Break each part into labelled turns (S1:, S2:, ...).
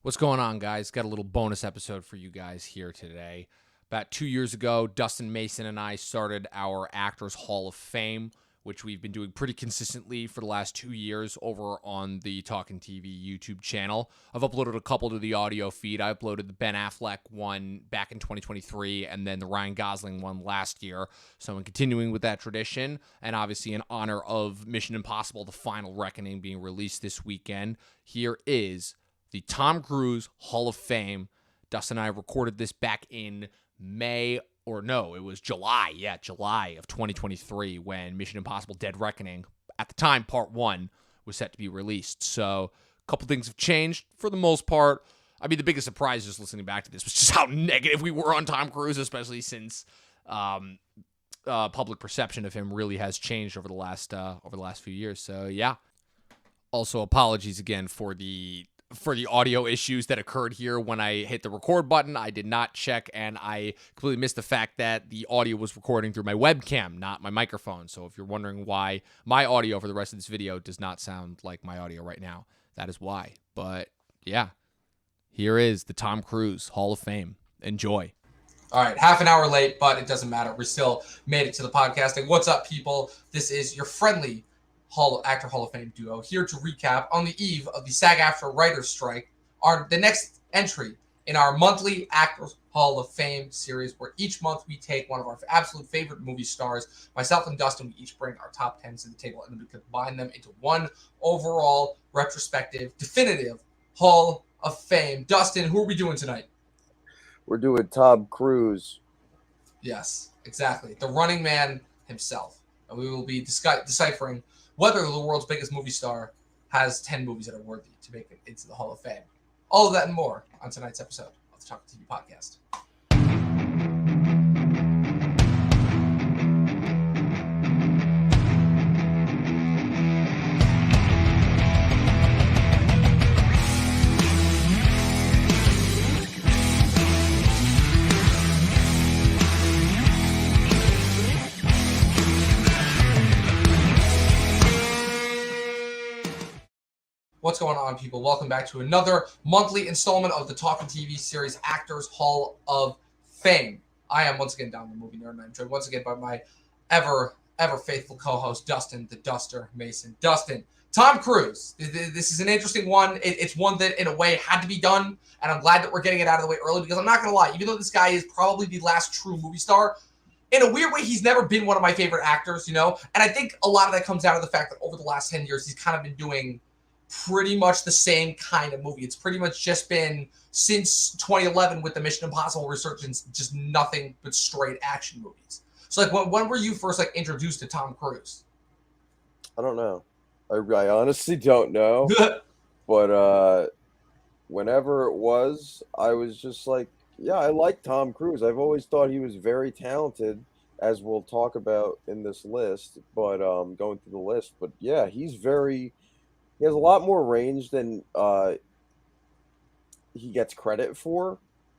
S1: What's going on, guys? Got a little bonus episode for you guys here today. About 2 years ago, Dustin, Mason, and I started our Actors Hall of Fame, which we've been doing pretty consistently for the last 2 years over on the Talkin TV YouTube channel. I've uploaded a couple to the audio feed. I uploaded the Ben Affleck one back in 2023 and then the Ryan Gosling one last year. So I'm continuing with that tradition, and obviously in honor of Mission Impossible: The Final Reckoning being released this weekend, here is the Tom Cruise Hall of Fame. Dustin and I recorded this back in July. Yeah, July of 2023 when Mission Impossible: Dead Reckoning, at the time, Part 1, was set to be released. So a couple things have changed for the most part. I mean, the biggest surprise just listening back to this was just how negative we were on Tom Cruise, especially since public perception of him really has changed over the last few years. So yeah. Also, apologies again for the audio issues that occurred here when I hit the record button. I did not check, and I completely missed the fact that the audio was recording through my webcam, not my microphone. So if you're wondering why my audio for the rest of this video does not sound like my audio right now, that is why. But yeah, here is the Tom Cruise Hall of Fame. Enjoy.
S2: All right, half an hour late, but it doesn't matter. We still made it to the podcasting. What's up, people? This is your friendly Actor Hall of Fame duo here to recap on the eve of the SAG-AFTRA writers' strike the next entry in our monthly Actors Hall of Fame series, where each month we take one of our absolute favorite movie stars. Myself and Dustin, we each bring our top 10s to the table, and then we combine them into one overall retrospective, definitive Hall of Fame. Dustin, who are we doing tonight?
S3: We're doing Tom Cruise.
S2: Yes, exactly. The running man himself. And we will be deciphering whether the world's biggest movie star has 10 movies that are worthy to make it into the Hall of Fame. All of that and more on tonight's episode of the Talkin TV podcast. What's going on, people? Welcome back to another monthly installment of the Talkin TV series, Actors Hall of Fame. I am once again Down the Movie Nerd, and I'm joined once again by my ever faithful co-host, Dustin, the Duster Mason. Dustin, Tom Cruise. This is an interesting one. It's one that, in a way, had to be done, and I'm glad that we're getting it out of the way early, because I'm not going to lie, even though this guy is probably the last true movie star, in a weird way, he's never been one of my favorite actors, you know? And I think a lot of that comes down to the fact that over the last 10 years, he's kind of been doing pretty much the same kind of movie. It's pretty much just been, since 2011 with the Mission Impossible resurgence, just nothing but straight action movies. So like, when were you first like introduced to Tom Cruise?
S3: I don't know. I honestly don't know. But whenever it was, I was just like, yeah, I like Tom Cruise. I've always thought he was very talented, as we'll talk about in this list, but going through the list. But yeah, he has a lot more range than he gets credit for,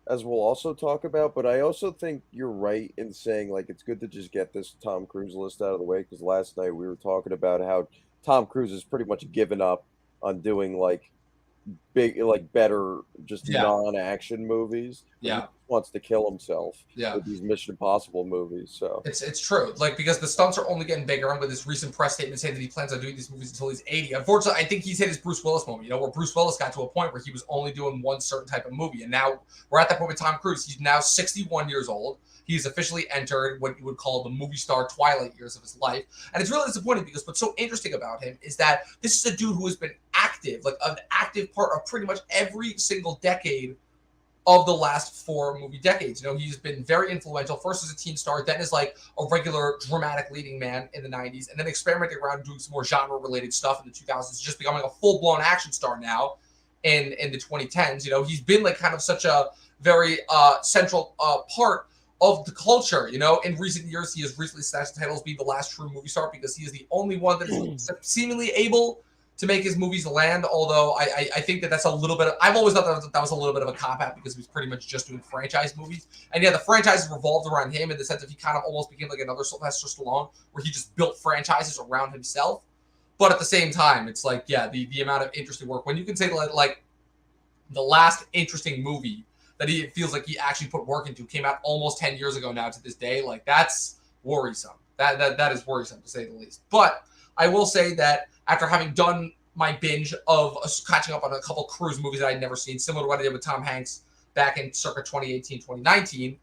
S3: as we'll also talk about. But I also think you're right in saying, like, it's good to just get this Tom Cruise list out of the way, because last night we were talking about how Tom Cruise has pretty much given up on doing, like, better, just non-action movies.
S2: Yeah.
S3: He wants to kill himself
S2: with
S3: these Mission Impossible movies. So
S2: it's true. Like, because the stunts are only getting bigger, and with his recent press statement saying that he plans on doing these movies until he's 80. Unfortunately, I think he's hit his Bruce Willis moment, you know, where Bruce Willis got to a point where he was only doing one certain type of movie. And now we're at that point with Tom Cruise. He's now 61 years old. He's officially entered what you would call the movie star twilight years of his life. And it's really disappointing, because what's so interesting about him is that this is a dude who has been active, like an active part of pretty much every single decade of the last 4 movie decades. You know, he's been very influential, first as a teen star, then as like a regular dramatic leading man in the 90s, and then experimenting around doing some more genre-related stuff in the 2000s, just becoming a full-blown action star now in the 2010s. You know, he's been like kind of such a very central part of the culture. You know, in recent years, he has recently snatched the title as being the last true movie star, because he is the only one that is seemingly able to make his movies land. Although I think that's a little bit of, I've always thought that was a little bit of a cop-out, because he was pretty much just doing franchise movies. And yeah, the franchises revolved around him, in the sense that he kind of almost became like another Sylvester Stallone, where he just built franchises around himself. But at the same time, it's like, yeah, the amount of interesting work, when you can say like the last interesting movie that he feels like he actually put work into came out almost 10 years ago now to this day. Like, that's worrisome. That is worrisome, to say the least. But I will say that after having done my binge of catching up on a couple Cruise movies that I'd never seen, similar to what I did with Tom Hanks back in circa 2018, 2019,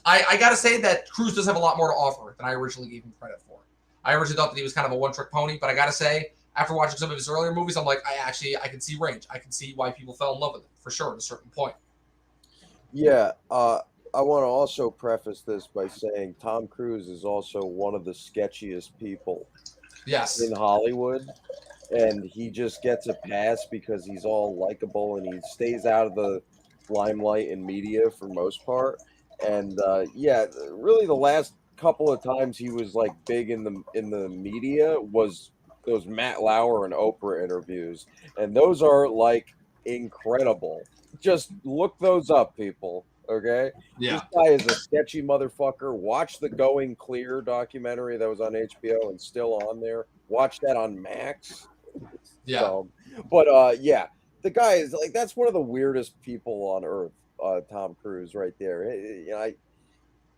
S2: I got to say that Cruise does have a lot more to offer than I originally gave him credit for. I originally thought that he was kind of a one-trick pony, but I got to say, after watching some of his earlier movies, I'm like, I can see range. I can see why people fell in love with it, for sure, at a certain point.
S3: Yeah, I want to also preface this by saying Tom Cruise is also one of the sketchiest people in Hollywood, and he just gets a pass because he's all likable and he stays out of the limelight in media for most part. And yeah, really, the last couple of times he was like big in the media was those Matt Lauer and Oprah interviews, and those are like incredible. Just look those up, people. Okay,
S2: Yeah.
S3: this guy is a sketchy motherfucker. Watch the Going Clear documentary that was on HBO and still on there. Watch that on Max.
S2: Yeah.
S3: But yeah, the guy is like, that's one of the weirdest people on earth. Tom Cruise, right there. You know,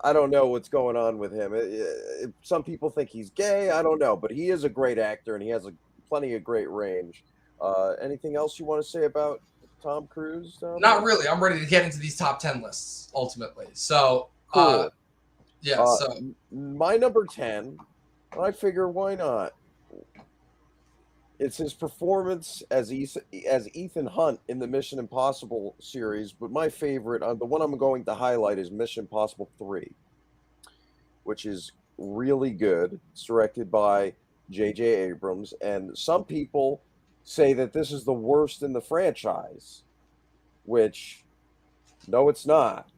S3: I don't know what's going on with him. Some people think he's gay. I don't know, but he is a great actor and he has plenty of great range. Anything else you want to say about Tom Cruise?
S2: Not really. I'm ready to get into these top 10 lists ultimately. So,
S3: Cool.
S2: yeah. So
S3: my number 10, I figure why not? It's his performance as Ethan Hunt in the Mission Impossible series, but my favorite, the one I'm going to highlight, is Mission Impossible 3, which is really good. It's directed by J.J. Abrams, and some people say that this is the worst in the franchise, which, no, it's not.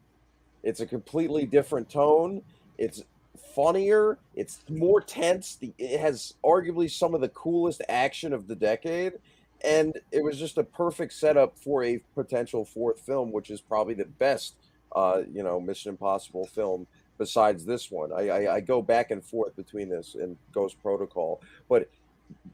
S3: It's a completely different tone. It's funnier. It's more tense. It has arguably some of the coolest action of the decade, and it was just a perfect setup for a potential fourth film, which is probably the best, Mission Impossible film besides this one. I go back and forth between this and Ghost Protocol, but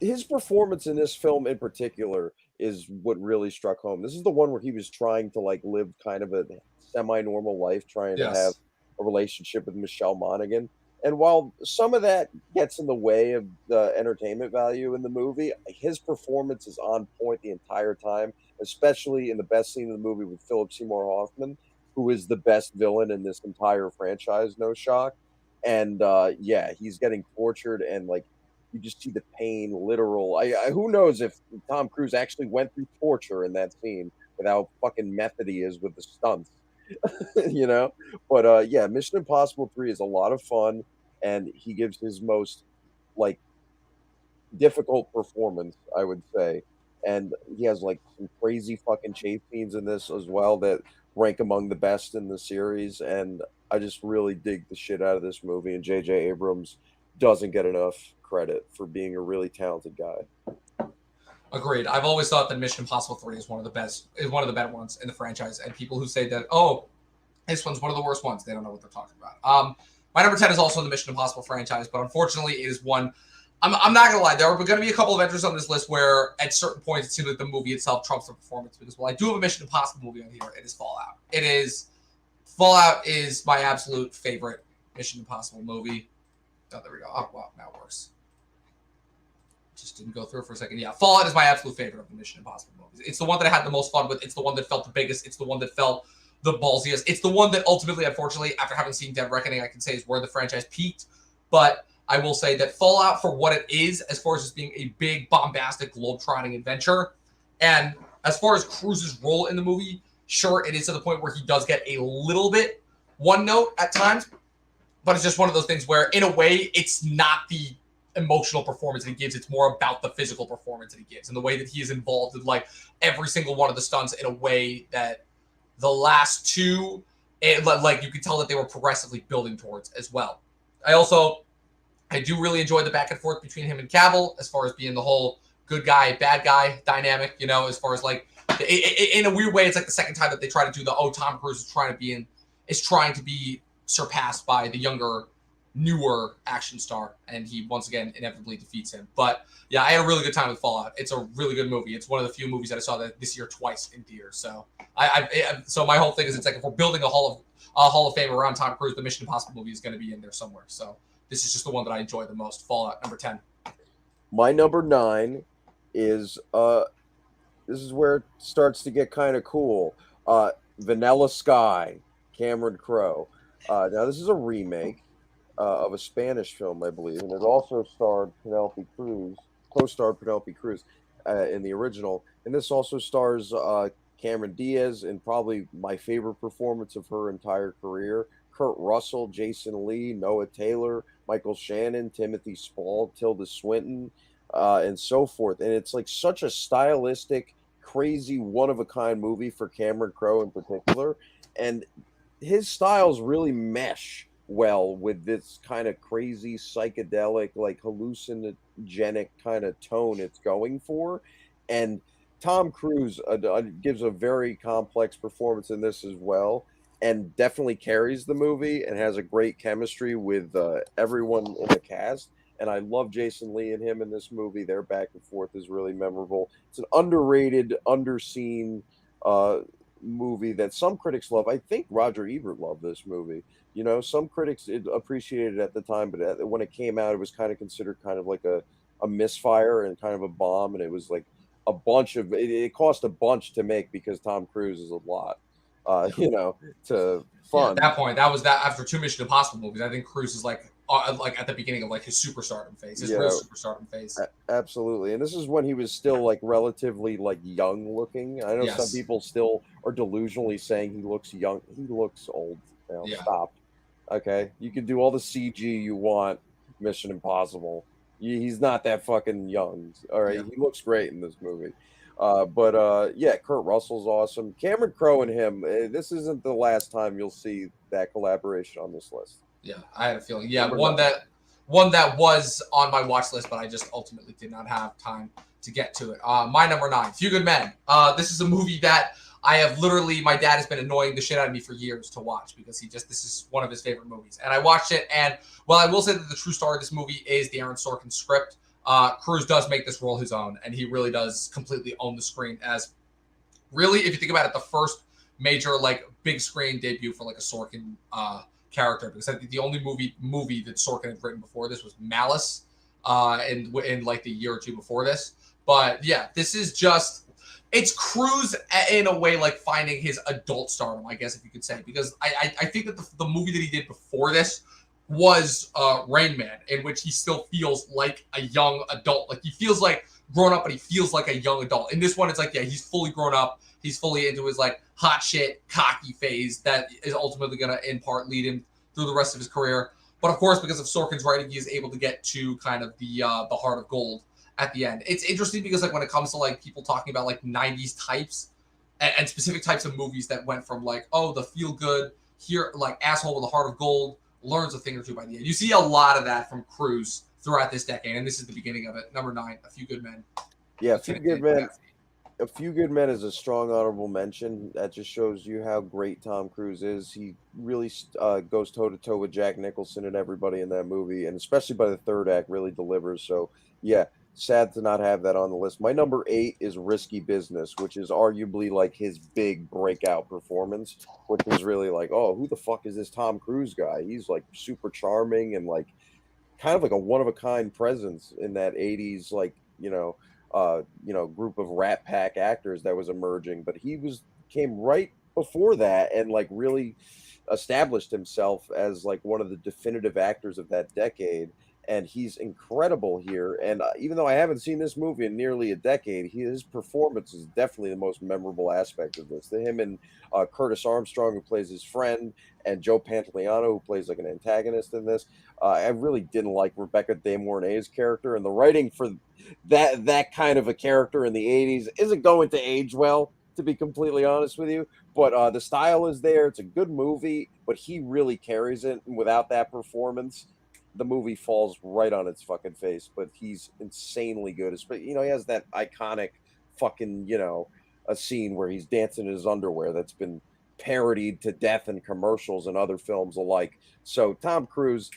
S3: his performance in this film in particular is what really struck home. This is the one where he was trying to like live kind of a semi-normal life, trying to have a relationship with Michelle Monaghan. And while some of that gets in the way of the entertainment value in the movie, his performance is on point the entire time, especially in the best scene of the movie with Philip Seymour Hoffman, who is the best villain in this entire franchise, no shock. And yeah, he's getting tortured and like you just see the pain, literal. Who knows if Tom Cruise actually went through torture in that scene with how fucking method he is with the stunts, you know? But yeah, Mission Impossible 3 is a lot of fun, and he gives his most like difficult performance, I would say. And he has like some crazy fucking chase scenes in this as well that rank among the best in the series. And I just really dig the shit out of this movie. And J.J. Abrams doesn't get enough credit for being a really talented guy.
S2: Agreed. I've always thought that Mission Impossible 3 is one of the better ones in the franchise. And people who say that, oh, this one's one of the worst ones, they don't know what they're talking about. My number 10 is also in the Mission Impossible franchise, but unfortunately it is one. I'm not going to lie. There are going to be a couple of entries on this list where at certain points it seems like the movie itself trumps the performance. Because while I do have a Mission Impossible movie on here, it is Fallout. Fallout is my absolute favorite Mission Impossible movie. Oh, there we go. Oh, wow, now it works. Just didn't go through for a second. Yeah, Fallout is my absolute favorite of the Mission Impossible movies. It's the one that I had the most fun with. It's the one that felt the biggest. It's the one that felt the ballsiest. It's the one that ultimately, unfortunately, after having seen Dead Reckoning, I can say is where the franchise peaked. But I will say that Fallout, for what it is, as far as just being a big, bombastic, globe-trotting adventure, and as far as Cruise's role in the movie, sure, it is to the point where he does get a little bit one note at times, but it's just one of those things where, in a way, it's not the emotional performance that he gives. It's more about the physical performance that he gives and the way that he is involved in like every single one of the stunts in a way that the last two, like you could tell that they were progressively building towards as well. I do really enjoy the back and forth between him and Cavill as far as being the whole good guy, bad guy dynamic, you know, as far as like, in a weird way, it's like the second time that they try to do Tom Cruise is trying to be surpassed by the younger newer action star, and he once again inevitably defeats him. But yeah, I had a really good time with Fallout. It's a really good movie. It's one of the few movies that I saw that this year twice in theaters. So so my whole thing is, it's like, if we're building a Hall of Fame around Tom Cruise, the Mission Impossible movie is going to be in there somewhere. So this is just the one that I enjoy the most. Fallout, number 10.
S3: My number 9 is this is where it starts to get kind of cool. Vanilla Sky, Cameron Crowe. Now this is a remake of a Spanish film, I believe, and it also starred Penelope Cruz, co-starred Penelope Cruz in the original, and this also stars Cameron Diaz in probably my favorite performance of her entire career. Kurt Russell, Jason Lee, Noah Taylor, Michael Shannon, Timothy Spall, Tilda Swinton, and so forth. And it's like such a stylistic, crazy, one-of-a-kind movie for Cameron Crowe in particular. And his styles really mesh well with this kind of crazy, psychedelic, like hallucinogenic kind of tone it's going for. And Tom Cruise gives a very complex performance in this as well, and definitely carries the movie and has a great chemistry with everyone in the cast. And I love Jason Lee and him in this movie. Their back and forth is really memorable. It's an underrated, underseen movie that some critics love. I think Roger Ebert loved this movie. You know, some critics appreciated it at the time, but when it came out, it was kind of considered kind of like a misfire and kind of a bomb. And it was like a bunch of it cost a bunch to make because Tom Cruise is a lot. You know, to fun.
S2: Yeah, at that point, that was that after 2 Mission Impossible movies. I think Cruise is like at the beginning of like his superstardom phase, his real superstardom phase.
S3: Absolutely, and this is when he was still like relatively like young looking. I know some people still are delusionally saying he looks young. He looks old. Now. Stop. Okay, you can do all the CG you want. Mission Impossible. He's not that fucking young. All right, he looks great in this movie. Yeah, Kurt Russell's awesome. Cameron Crowe and him. This isn't the last time you'll see that collaboration on this list.
S2: Yeah, I had a feeling. Yeah, one that was on my watch list, but I just ultimately did not have time to get to it. My number 9, Few Good Men. This is a movie that I have literally, my dad has been annoying the shit out of me for years to watch because this is one of his favorite movies. And I watched it, and well, I will say that the true star of this movie is the Aaron Sorkin script. Cruise does make this role his own, and he really does completely own the screen as really, if you think about it, the first major like big screen debut for like a Sorkin character, because I think the only movie that Sorkin had written before this was Malice in like the year or two before this. But yeah, this is just, it's Cruise in a way like finding his adult stardom, I guess if you could say, because I think that the movie that he did before this was Rain Man, in which he still feels like a young adult. Like he feels like grown up, but he feels like a young adult. In this one, it's like, yeah, he's fully grown up. He's fully into his like hot shit, cocky phase that is ultimately going to in part lead him through the rest of his career. But of course, because of Sorkin's writing, he is able to get to kind of the heart of gold at the end. It's interesting because like when it comes to like people talking about like 90s types and specific types of movies that went from like, oh, the feel good here, like asshole with a heart of gold, learns a thing or two by the end. You see a lot of that from Cruise throughout this decade, and this is the beginning of it. Number 9, A Few Good Men.
S3: Yeah, A Few Good Men. A Few Good Men is a strong honorable mention. That just shows you how great Tom Cruise is. He really goes toe-to-toe with Jack Nicholson and everybody in that movie, and especially by the third act, really delivers. So, yeah, sad to not have that on the list. My number 8 is Risky Business, which is arguably like his big breakout performance, which is really like, oh, who the fuck is this Tom Cruise guy? He's like super charming and like kind of like a one-of-a-kind presence in that 80s, like, group of Rat Pack actors that was emerging, but he came right before that and like really established himself as like one of the definitive actors of that decade. And he's incredible here. And even though I haven't seen this movie in nearly a decade, his performance is definitely the most memorable aspect of this. To him and Curtis Armstrong, who plays his friend, and Joe Pantoliano, who plays like an antagonist in this. I really didn't like Rebecca De Mornay's character, and the writing for that kind of a character in the 80s isn't going to age well, to be completely honest with you. But the style is there. It's a good movie, but he really carries it. And without that performance, the movie falls right on its fucking face. But he's insanely good. He has that iconic fucking, a scene where he's dancing in his underwear that's been parodied to death in commercials and other films alike. So Tom Cruise,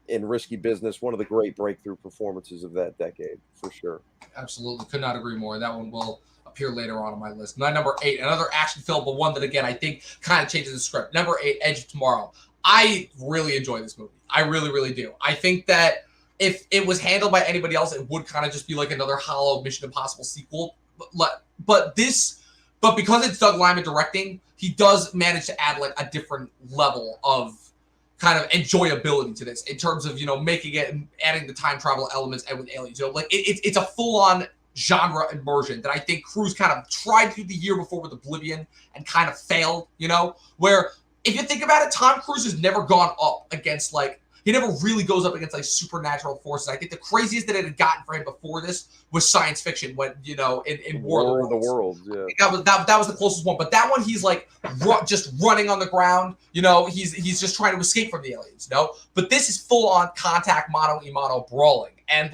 S3: in Risky Business, one of the great breakthrough performances of that decade, for sure.
S2: Absolutely. Could not agree more. That one will appear later on my list. My number 8, another action film, but one that, again, I think kind of changes the script. Number 8, Edge of Tomorrow. I really enjoy this movie. I really, really do. I think that if it was handled by anybody else, it would kind of just be like another hollow Mission Impossible sequel. But because it's Doug Liman directing, he does manage to add like a different level of kind of enjoyability to this in terms of, making it and adding the time travel elements and with aliens. Like it's a full-on genre immersion that I think Cruise kind of tried to do the year before with Oblivion and kind of failed, where if you think about it, Tom Cruise has never gone up against he never really goes up against supernatural forces. I think the craziest that it had gotten for him before this was science fiction when, in War of the
S3: Worlds. Yeah.
S2: That was the closest one. But that one, he's just running on the ground. He's just trying to escape from the aliens, But this is full on contact mano a mano brawling. And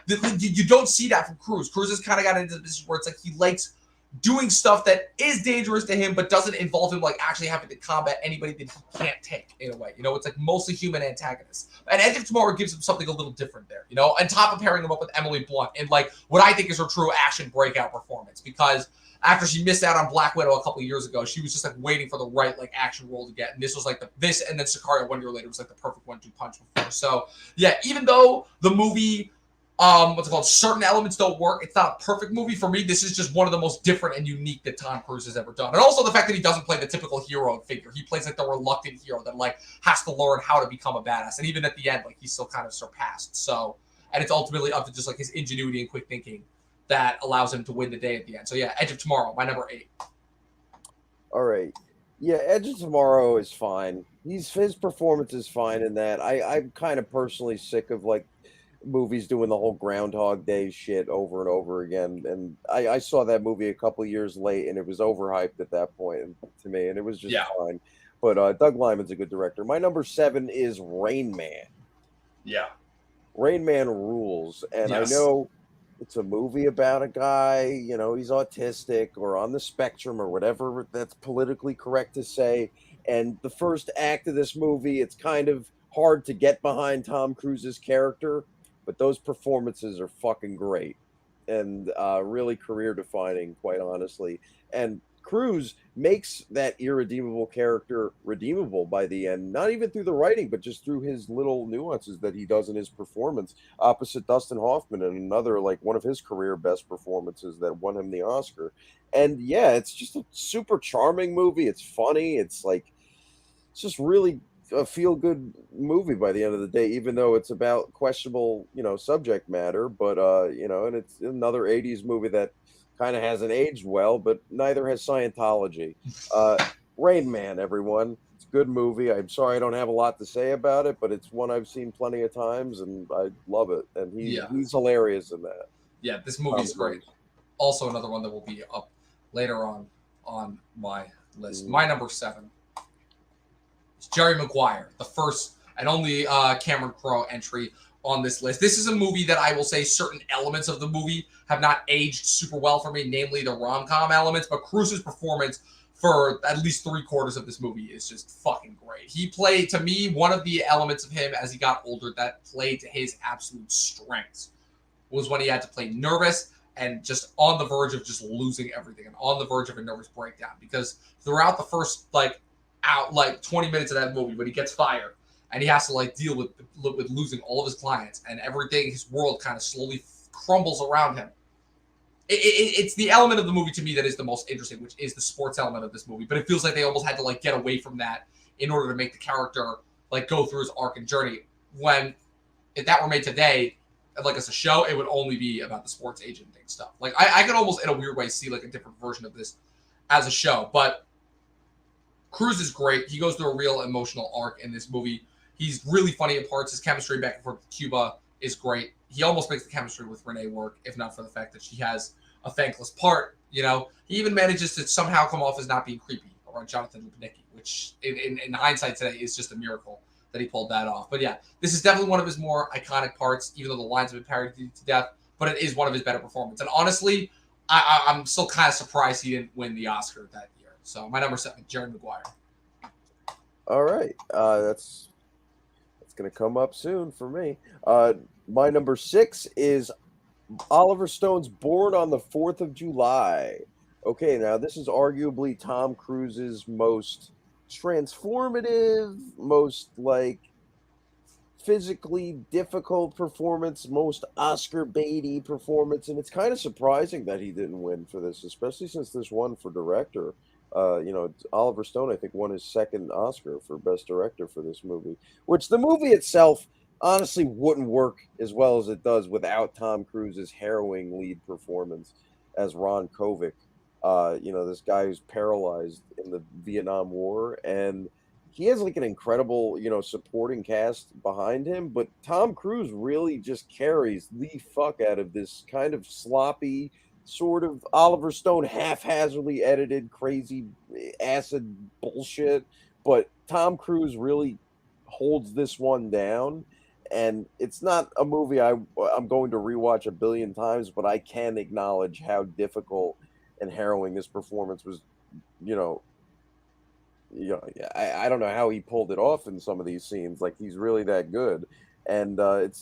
S2: you don't see that from Cruise. Cruise has kind of got into this where it's he likes doing stuff that is dangerous to him, but doesn't involve him actually having to combat anybody that he can't take in a way. It's mostly human antagonists. And Edge of Tomorrow gives him something a little different there, on top of pairing him up with Emily Blunt and what I think is her true action breakout performance, because after she missed out on Black Widow a couple of years ago, she was just waiting for the right action role to get. And this was this, and then Sicario 1 year later was the perfect 1-2 punch before. So yeah, even though the movie, certain elements don't work, it's not a perfect movie for me. This is just one of the most different and unique that Tom Cruise has ever done. And also the fact that he doesn't play the typical hero figure. He plays the reluctant hero that has to learn how to become a badass. And even at the end, he's still kind of surpassed. So, and it's ultimately up to just his ingenuity and quick thinking that allows him to win the day at the end. So yeah, Edge of Tomorrow, my number 8.
S3: All right. Yeah, Edge of Tomorrow is fine. His performance is fine in that. I'm kind of personally sick of movies doing the whole Groundhog Day shit over and over again. And I saw that movie a couple years late, and it was overhyped at that point to me, and it was just fine. But Doug Liman's a good director. My number 7 is Rain Man.
S2: Yeah.
S3: Rain Man rules. And I know it's a movie about a guy, he's autistic or on the spectrum or whatever that's politically correct to say. And the first act of this movie, it's kind of hard to get behind Tom Cruise's character, but those performances are fucking great and really career defining, quite honestly. And Cruise makes that irredeemable character redeemable by the end, not even through the writing, but just through his little nuances that he does in his performance, opposite Dustin Hoffman and another one of his career best performances that won him the Oscar. And yeah, it's just a super charming movie. It's funny. It's just really a feel-good movie by the end of the day, even though it's about questionable, subject matter. But and it's another 80s movie that kind of hasn't aged well, but neither has Scientology. Rain Man, everyone. It's a good movie. I'm sorry I don't have a lot to say about it, but it's one I've seen plenty of times, and I love it. And he's hilarious in that.
S2: Yeah, this movie's great. Also another one that will be up later on my list. My number 7. Jerry Maguire, the first and only Cameron Crowe entry on this list. This is a movie that I will say certain elements of the movie have not aged super well for me, namely the rom-com elements, but Cruise's performance for at least 3/4 of this movie is just fucking great. He played, to me, one of the elements of him as he got older that played to his absolute strengths was when he had to play nervous and just on the verge of just losing everything and on the verge of a nervous breakdown, because throughout the first 20 minutes of that movie, when he gets fired and he has to deal with losing all of his clients and everything, his world kind of slowly crumbles around him. It's the element of the movie to me that is the most interesting, which is the sports element of this movie. But it feels like they almost had to get away from that in order to make the character go through his arc and journey. When if that were made today, as a show, it would only be about the sports agent thing stuff. I could almost in a weird way see a different version of this as a show, but Cruise is great. He goes through a real emotional arc in this movie. He's really funny at parts. His chemistry back and forth with Cuba is great. He almost makes the chemistry with Renee work, if not for the fact that she has a thankless part. He even manages to somehow come off as not being creepy around Jonathan Lipnicki, which in hindsight today is just a miracle that he pulled that off. But yeah, this is definitely one of his more iconic parts, even though the lines have been parodied to death, but it is one of his better performances. And honestly, I'm still kind of surprised he didn't win the Oscar that year. So my number 7, Jerry Maguire.
S3: All right, that's It's gonna come up soon for me. My number 6 is Oliver Stone's Born on the 4th of July. Okay, now this is arguably Tom Cruise's most transformative, most like physically difficult performance, most Oscar baity performance, and it's kind of surprising that he didn't win for this, especially since this won for director. Oliver Stone, I think, won his second Oscar for Best Director for this movie, which the movie itself honestly wouldn't work as well as it does without Tom Cruise's harrowing lead performance as Ron Kovic. This guy who's paralyzed in the Vietnam War, and he has like an incredible, supporting cast behind him, but Tom Cruise really just carries the fuck out of this kind of sloppy, sort of Oliver Stone haphazardly edited, crazy acid bullshit. But Tom Cruise really holds this one down. And it's not a movie I'm going to rewatch a billion times, but I can acknowledge how difficult and harrowing this performance was, you know, I don't know how he pulled it off in some of these scenes. Like he's really that good, and it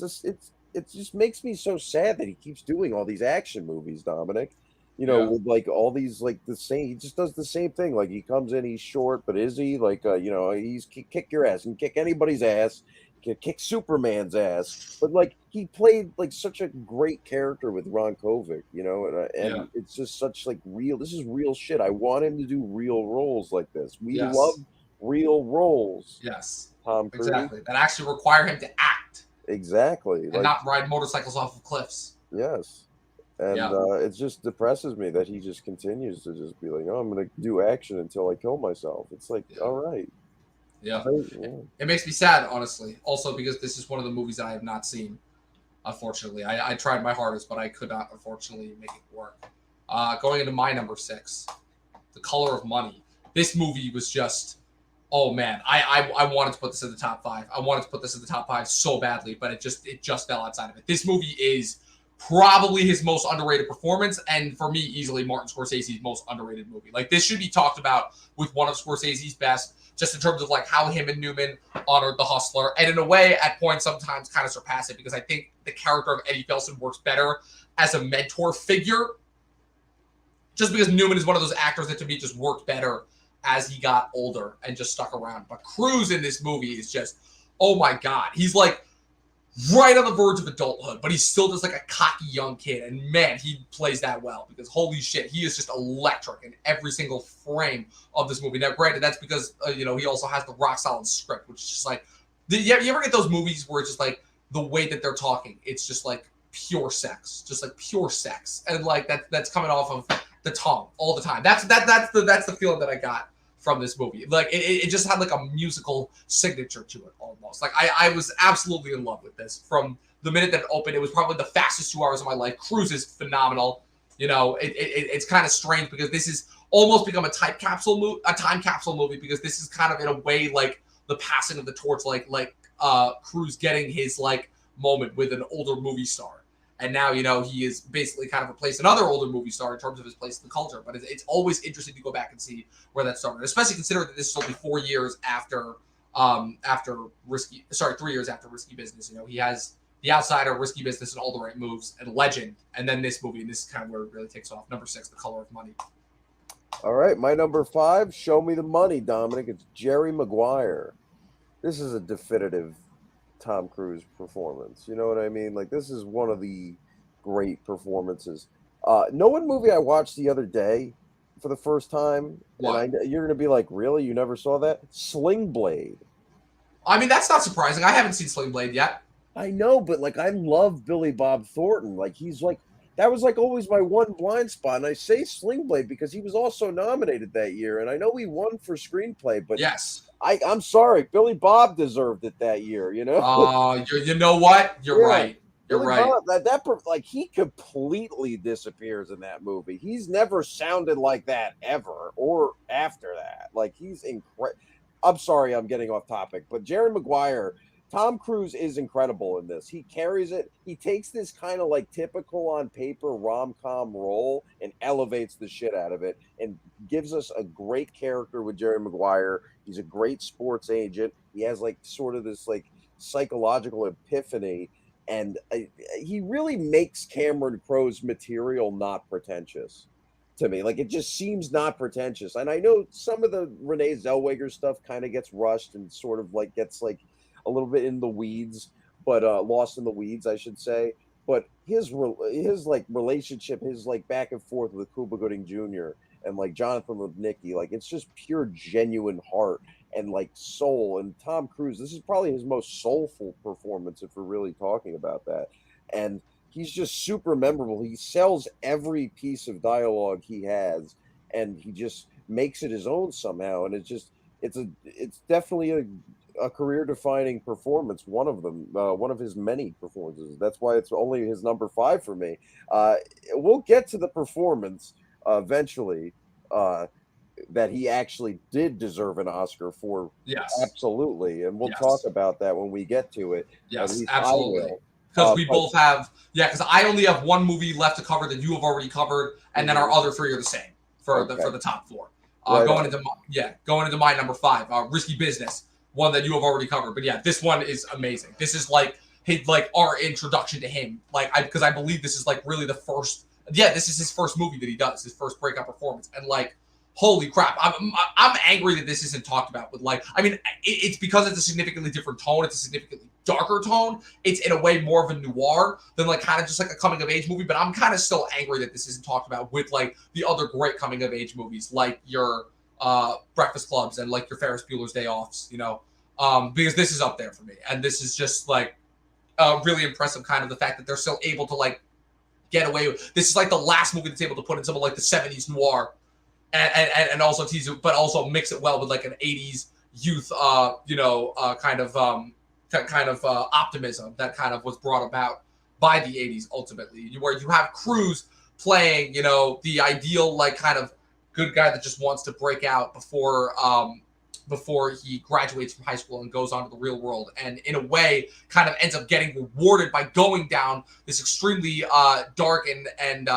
S3: just makes me so sad that he keeps doing all these action movies, Dominic.
S2: Yeah.
S3: With like all these like the same. He just does the same thing. Like he comes in, he's short, but is he like he's kick your ass and kick anybody's ass, can kick Superman's ass. But like he played like such a great character with Ron Kovic, and
S2: Yeah.
S3: it's just such like real. This is real shit. I want him to do real roles like this. We
S2: Yes.
S3: love real roles.
S2: Yes.
S3: Tom Cruise.
S2: Exactly. That actually require him to act
S3: Exactly.
S2: and not ride motorcycles off of cliffs.
S3: Yes. And
S2: Yeah.
S3: it just depresses me that he just continues to just be like, oh, I'm going to do action until I kill myself. It's like,
S2: Yeah.
S3: all right.
S2: Yeah.
S3: Yeah.
S2: It makes me sad, honestly. Also, because this is one of the movies that I have not seen, unfortunately. I tried my hardest, but I could not, unfortunately, make it work. Going into my number 6, The Color of Money. This movie was just, oh man, I wanted to put this in the top 5. I wanted to put this in the top 5 so badly, but it just fell outside of it. This movie is probably his most underrated performance, and for me, easily Martin Scorsese's most underrated movie. Like, this should be talked about with one of Scorsese's best, just in terms of like how him and Newman honored The Hustler, and in a way, at points, sometimes kind of surpass it, because I think the character of Eddie Felson works better as a mentor figure, just because Newman is one of those actors that to me just worked better as he got older and just stuck around. But Cruise in this movie is just, oh my God, he's like right on the verge of adulthood, but he's still just like a cocky young kid. And man, he plays that well, because holy shit, he is just electric in every single frame of this movie. Now, granted, that's because, he also has the rock solid script, which is just like, you ever get those movies where it's just like the way that they're talking, it's just like pure sex, and like that's coming off of the tongue all the time. That's the feeling that I got from this movie. Like it just had like a musical signature to it almost. Like I was absolutely in love with this from the minute that it opened. It was probably the fastest 2 hours of my life. Cruise is phenomenal. It's kind of strange because this is almost become a time capsule movie, because this is kind of in a way like the passing of the torch, like Cruise getting his like moment with an older movie star. And now, he is basically kind of replaced another older movie star in terms of his place in the culture. But it's always interesting to go back and see where that started, especially considering that this is only 4 years after 3 years after Risky Business. He has The Outsider, Risky Business, and All the Right Moves, and Legend, and then this movie. And this is kind of where it really takes off. Number 6, The Color of Money.
S3: All right. My number 5, Show Me the Money, Dominic. It's Jerry Maguire. This is a definitive Tom Cruise performance. You know what I mean? Like, this is one of the great performances. Know what movie I watched the other day for the first time?
S2: What?
S3: And you're going to be like, really? You never saw that? Sling Blade.
S2: I mean, that's not surprising. I haven't seen Sling Blade yet.
S3: I know, but like, I love Billy Bob Thornton. Like, he's like, that was like always my one blind spot. And I say Sling Blade because he was also nominated that year. And I know he won for screenplay, but
S2: yes,
S3: I'm sorry, Billy Bob deserved it that year, you know?
S2: You know what? You're right. You're
S3: Billy
S2: right.
S3: Bob, like, he completely disappears in that movie. He's never sounded like that ever or after that. Like, he's incredible. I'm sorry, I'm getting off topic, but Jerry Maguire, Tom Cruise is incredible in this. He carries it. He takes this kind of like typical on paper rom-com role and elevates the shit out of it and gives us a great character with Jerry Maguire. He's a great sports agent. He has like sort of this like psychological epiphany, and he really makes Cameron Crowe's material not pretentious to me. Like, it just seems not pretentious. And I know some of the Renee Zellweger stuff kind of gets rushed and sort of like gets like a little bit in the weeds, but lost in the weeds, I should say. But his like relationship, his like back and forth with Cuba Gooding Jr. and like Jonathan Lipnicki, like it's just pure genuine heart and like soul. And Tom Cruise, this is probably his most soulful performance if we're really talking about that. And he's just super memorable. He sells every piece of dialogue he has, and he just makes it his own somehow. And it's definitely a career defining performance. One of them, one of his many performances. That's why it's only his number 5 for me. We'll get to the performance eventually. That he actually did deserve an Oscar for.
S2: Yes,
S3: absolutely, and we'll talk about that when we get to it.
S2: Yes, absolutely. Because we both have, because I only have one movie left to cover that you have already covered, and then our other 3 are the same for the top 4. Going into my number 5, Risky Business, one that you have already covered. But yeah, this one is amazing. This is like our introduction to him. Because I believe this is like really the first. Yeah, this is his first movie that he does, his first breakout performance, and like. Holy crap! I'm angry that this isn't talked about. With it's because it's a significantly different tone. It's a significantly darker tone. It's in a way more of a noir than like kind of just like a coming of age movie. But I'm kind of still angry that this isn't talked about with like the other great coming of age movies, like your Breakfast Clubs and like your Ferris Bueller's Day Offs. Because this is up there for me, and this is just like really impressive. Kind of the fact that they're still able to like get away with. This is like the last movie that's able to put in some of like the 70s noir. And also tease it, but also mix it well with like an 80s youth, kind of optimism that kind of was brought about by the 80s ultimately, where you have Cruise playing, the ideal like kind of good guy that just wants to break out before he graduates from high school and goes on to the real world, and in a way kind of ends up getting rewarded by going down this extremely dark and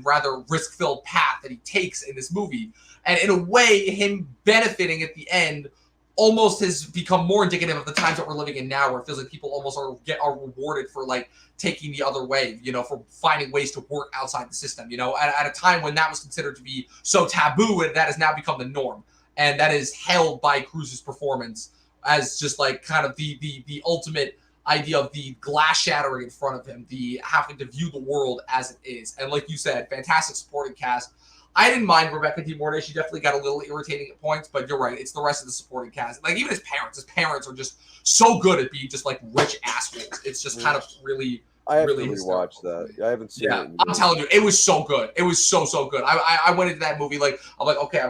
S2: rather risk-filled path that he takes in this movie. And in a way, him benefiting at the end almost has become more indicative of the times that we're living in now, where it feels like people almost are rewarded for like taking the other way, for finding ways to work outside the system, at a time when that was considered to be so taboo, and that has now become the norm. And that is held by Cruise's performance as just like kind of the ultimate idea of the glass shattering in front of him, the having to view the world as it is. And like you said, fantastic supporting cast. I didn't mind Rebecca De Mornay. She definitely got a little irritating at points, but you're right. It's the rest of the supporting cast. Like even his parents are just so good at being just like rich assholes. It's just kind of really.
S3: I have really to rewatch that. I haven't seen it.
S2: I'm telling you, it was so good. It was so good. I went into that movie like I'm like, okay,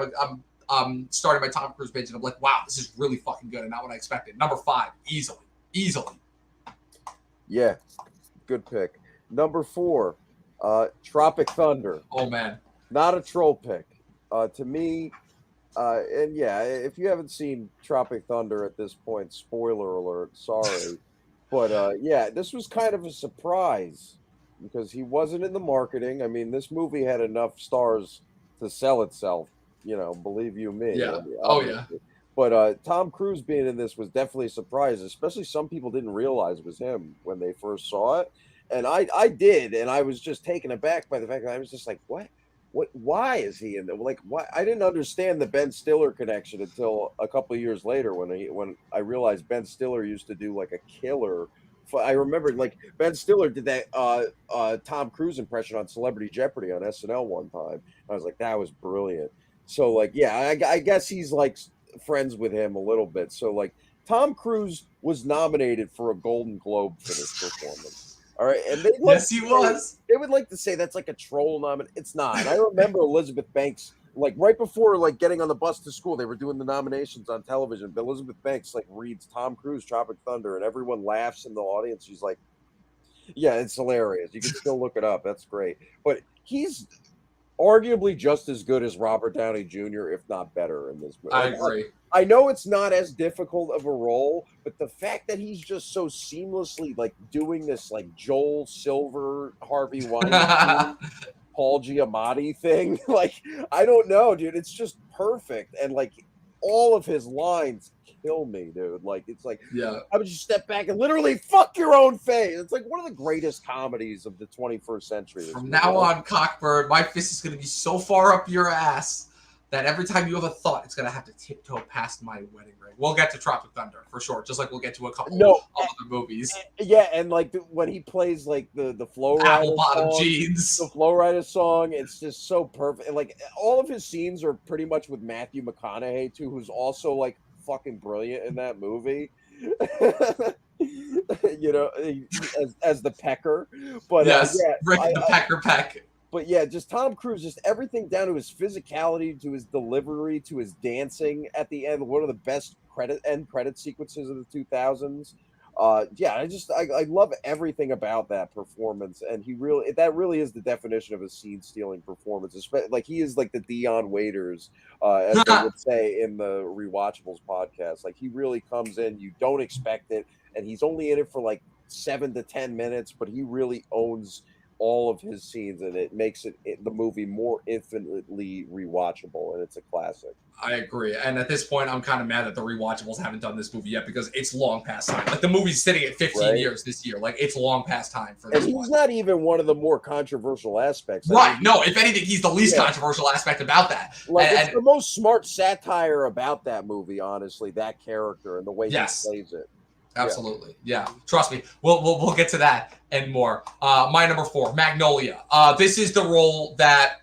S2: I'm starting my Tom Cruise binge, and I'm like, wow, this is really fucking good and not what I expected. Number 5, easily.
S3: Yeah, good pick. Number 4, Tropic Thunder.
S2: Oh man,
S3: not a troll pick. To me, and yeah, if you haven't seen Tropic Thunder at this point, spoiler alert, sorry, but yeah, this was kind of a surprise because he wasn't in the marketing. I mean, this movie had enough stars to sell itself. Believe you me.
S2: Yeah. Oh, yeah.
S3: But Tom Cruise being in this was definitely a surprise, especially some people didn't realize it was him when they first saw it. And I did, and I was just taken aback by the fact that I was just like, what? Why is he in there? Like, why? I didn't understand the Ben Stiller connection until a couple of years later when I realized Ben Stiller used to do like a killer. I remember like Ben Stiller did that Tom Cruise impression on Celebrity Jeopardy on SNL one time. I was like, that was brilliant. So, like, yeah, I guess he's, like, friends with him a little bit. So, like, Tom Cruise was nominated for a Golden Globe for this performance. All right? And they
S2: yes, he was.
S3: They would like to say that's, like, a troll nomination. It's not. I remember Elizabeth Banks, like, right before, like, getting on the bus to school, they were doing the nominations on television. But Elizabeth Banks, like, reads Tom Cruise, Tropic Thunder, and everyone laughs in the audience. She's like, yeah, it's hilarious. You can still look it up. That's great. But he's arguably just as good as Robert Downey Jr., if not better in this movie.
S2: I agree.
S3: I know it's not as difficult of a role, but the fact that he's just so seamlessly like doing this like Joel Silver, Harvey Weinstein, Paul Giamatti thing, like I don't know, dude, it's just perfect. And like all of his lines kill me, dude. Like, it's like,
S2: Yeah.
S3: how would you step back and literally fuck your own face? It's like one of the greatest comedies of the 21st century.
S2: From now on, Cockbird, my fist is going to be so far up your ass that every time you have a thought, it's going to have to tiptoe past my wedding ring. We'll get to Tropic Thunder for sure, just like we'll get to a couple of other movies.
S3: Yeah, and like when he plays like the Flow Rider
S2: Apple Bottom
S3: song,
S2: Jeans.
S3: the Flow Rider song, it's just so perfect. And like all of his scenes are pretty much with Matthew McConaughey too, who's also like fucking brilliant in that movie. You know, as the Pecker. But
S2: yes,
S3: yeah,
S2: Rick the Pecker Peck.
S3: But yeah, just Tom Cruise, just everything down to his physicality, to his delivery, to his dancing at the end. One of the best end credit sequences of the 2000s. Yeah, I love everything about that performance, and that really is the definition of a scene-stealing performance. Like he is like the Dion Waiters, as they would say in the Rewatchables podcast. Like he really comes in, you don't expect it, and he's only in it for like 7 to 10 minutes, but he really owns all of his scenes, and it makes the movie more infinitely rewatchable, and it's a classic.
S2: I agree. And at this point, I'm kind of mad that the Rewatchables haven't done this movie yet because it's long past time. Like the movie's sitting at 15 years this year. Like it's long past time for this.
S3: And he's not even one of the more controversial aspects.
S2: Right. I mean, no, if anything, he's the least controversial aspect about that.
S3: Like it's the most smart satire about that movie, honestly, that character and the way he plays it.
S2: Absolutely. Yeah. Trust me. We'll get to that and more. My number 4, Magnolia. This is the role that,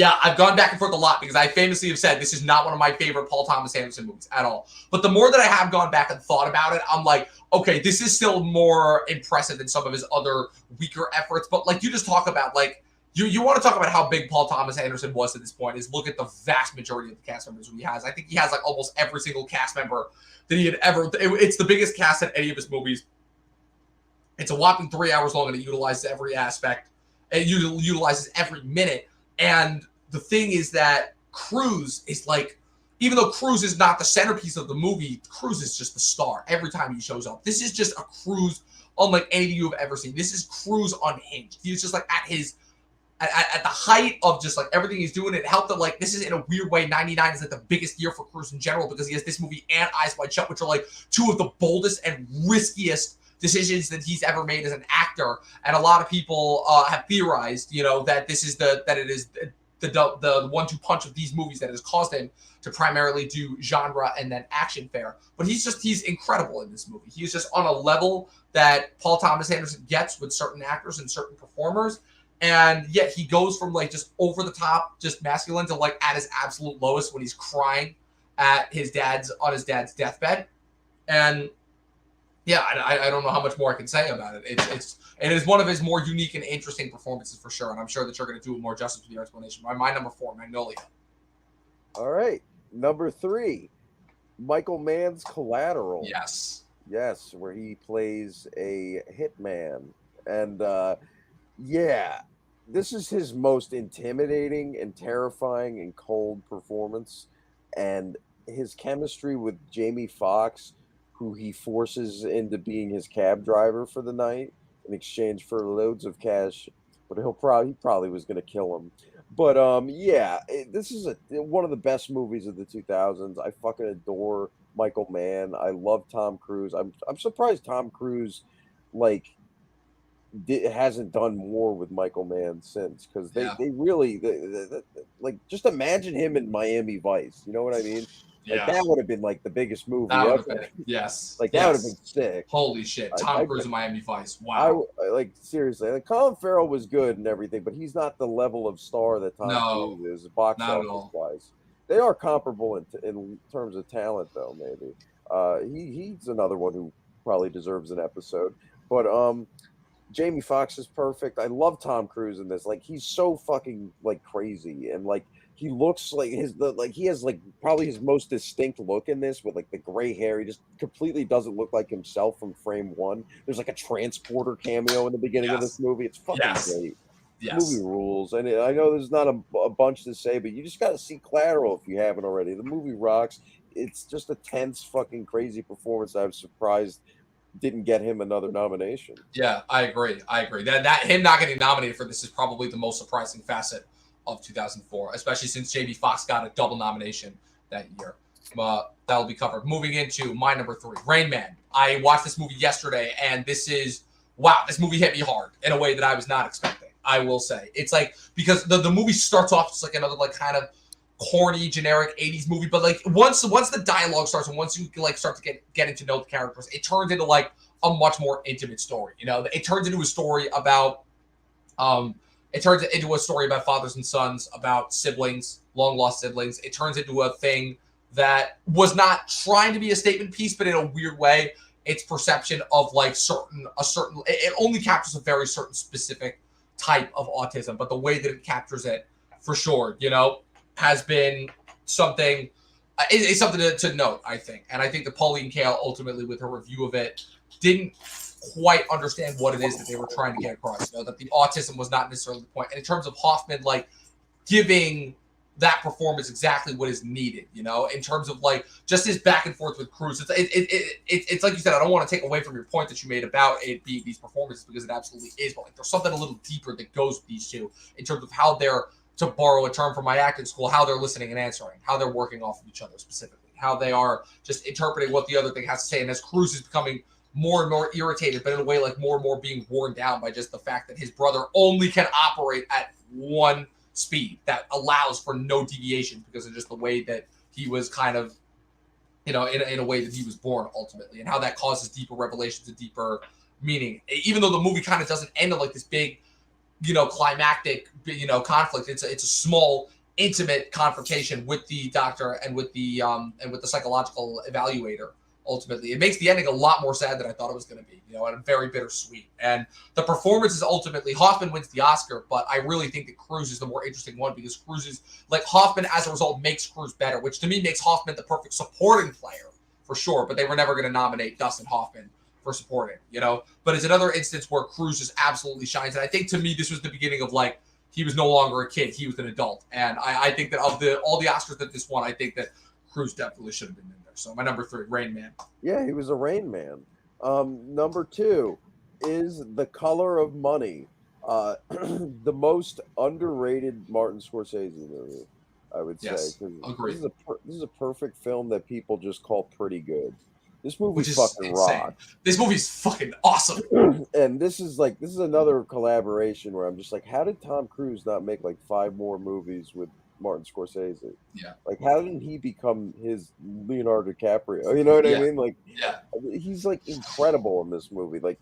S2: I've gone back and forth a lot because I famously have said this is not one of my favorite Paul Thomas Anderson movies at all. But the more that I have gone back and thought about it, I'm like, okay, this is still more impressive than some of his other weaker efforts. But like you just talk about, like, you want to talk about how big Paul Thomas Anderson was at this point, is look at the vast majority of the cast members he has. I think he has like almost every single cast member that he had ever. It's the biggest cast in any of his movies. It's a whopping 3 hours long, and it utilizes every aspect. It utilizes every minute. And the thing is that Cruise is like, even though Cruise is not the centerpiece of the movie, Cruise is just the star every time he shows up. This is just a Cruise unlike anything you have ever seen. This is Cruise unhinged. He's just like at the height of just like everything he's doing. It helped that like this is in a weird way 99 is like the biggest year for Cruise in general because he has this movie and Eyes Wide Shut, which are like two of the boldest and riskiest decisions that he's ever made as an actor. And a lot of people have theorized, that this is the 1-2 punch of these movies that has caused him to primarily do genre and then action fare. But he's incredible in this movie. He's just on a level that Paul Thomas Anderson gets with certain actors and certain performers. And yet he goes from like just over the top, just masculine to like at his absolute lowest when he's crying at his dad's deathbed. And yeah, I don't know how much more I can say about it. It is one of his more unique and interesting performances for sure. And I'm sure that you're going to do more justice with your explanation. My number 4, Magnolia.
S3: All right. Number 3, Michael Mann's Collateral.
S2: Yes,
S3: where he plays a hitman. And this is his most intimidating and terrifying and cold performance. And his chemistry with Jamie Foxx, who he forces into being his cab driver for the night in exchange for loads of cash, but he probably was going to kill him. But this is one of the best movies of the 2000s. I fucking adore Michael Mann. I love Tom Cruise. I'm surprised Tom Cruise hasn't done more with Michael Mann since, because they really like, just imagine him in Miami Vice. You know what I mean? Like that would have been like the biggest movie ever. That would have been sick.
S2: Holy shit. Tom Cruise in Miami Vice. Wow.
S3: Like seriously, like Colin Farrell was good and everything, but he's not the level of star that Tom Cruise is box office wise. They are comparable in terms of talent though, maybe. He's another one who probably deserves an episode. But Jamie Foxx is perfect. I love Tom Cruise in this. Like he's so fucking like crazy, and like he looks like he has like probably his most distinct look in this with like the gray hair. He just completely doesn't look like himself from frame one. There's like a transporter cameo in the beginning of this movie. It's fucking great.
S2: Yes.
S3: Movie rules. And I know there's not a bunch to say, but you just got to see Collateral if you haven't already. The movie rocks. It's just a tense, fucking crazy performance. I was surprised didn't get him another nomination.
S2: Yeah, I agree. That him not getting nominated for this is probably the most surprising facet of 2004, especially since Jamie Foxx got a double nomination that year. that'll be covered. Moving into my number 3, Rain Man. I watched this movie yesterday, and this movie hit me hard in a way that I was not expecting. I will say, it's like, because the movie starts off just like another like kind of corny, generic 80s movie, but like once the dialogue starts and once you like start to getting to know the characters, it turns into like a much more intimate story. You know, it turns into a story about fathers and sons, about siblings, long lost siblings. It turns into a thing that was not trying to be a statement piece, but in a weird way, its perception of like it only captures a very certain specific type of autism, but the way that it captures it, for sure, you know, has been something. It's something to note, I think, and I think that Pauline Kael ultimately, with her review of it, didn't quite understand what it is that they were trying to get across. You know, that the autism was not necessarily the point. And in terms of Hoffman, like giving that performance exactly what is needed, you know, in terms of like just his back and forth with Cruise. It's like you said, I don't want to take away from your point that you made about it being these performances, because it absolutely is, but like there's something a little deeper that goes with these two in terms of how they're, to borrow a term from my acting school, how they're listening and answering, how they're working off of each other specifically, how they are just interpreting what the other thing has to say. And as Cruise is becoming more and more irritated, but in a way like more and more being worn down by just the fact that his brother only can operate at one speed that allows for no deviation because of just the way that he was kind of, you know, in a way that he was born ultimately, and how that causes deeper revelations and deeper meaning. Even though the movie kind of doesn't end on like this big, you know, climactic, you know, conflict. It's a small, intimate confrontation with the doctor and with the psychological evaluator. Ultimately, it makes the ending a lot more sad than I thought it was going to be, you know, and very bittersweet. And the performance is ultimately, Hoffman wins the Oscar, but I really think that Cruise is the more interesting one, because Cruise is like, Hoffman as a result makes Cruise better, which to me makes Hoffman the perfect supporting player for sure. But they were never going to nominate Dustin Hoffman for supporting, you know. But it's another instance where Cruise just absolutely shines. And I think to me, this was the beginning of like, he was no longer a kid, he was an adult. And I think that of all the Oscars that this won, I think that Cruise definitely should have been in there. So my number 3, Rain Man.
S3: Yeah, he was a Rain Man. Number 2 is The Color of Money, the most underrated Martin Scorsese movie, I would say.
S2: Yes, agreed.
S3: This is a perfect film that people just call pretty good. This movie
S2: is
S3: fucking
S2: insane.
S3: rocks.
S2: This movie's fucking awesome.
S3: And this is another collaboration where I'm just like, how did Tom Cruise not make like 5 more movies with Martin Scorsese?
S2: Yeah.
S3: Like, how didn't he become his Leonardo DiCaprio? You know what I mean? Like,
S2: yeah,
S3: he's like incredible in this movie. Like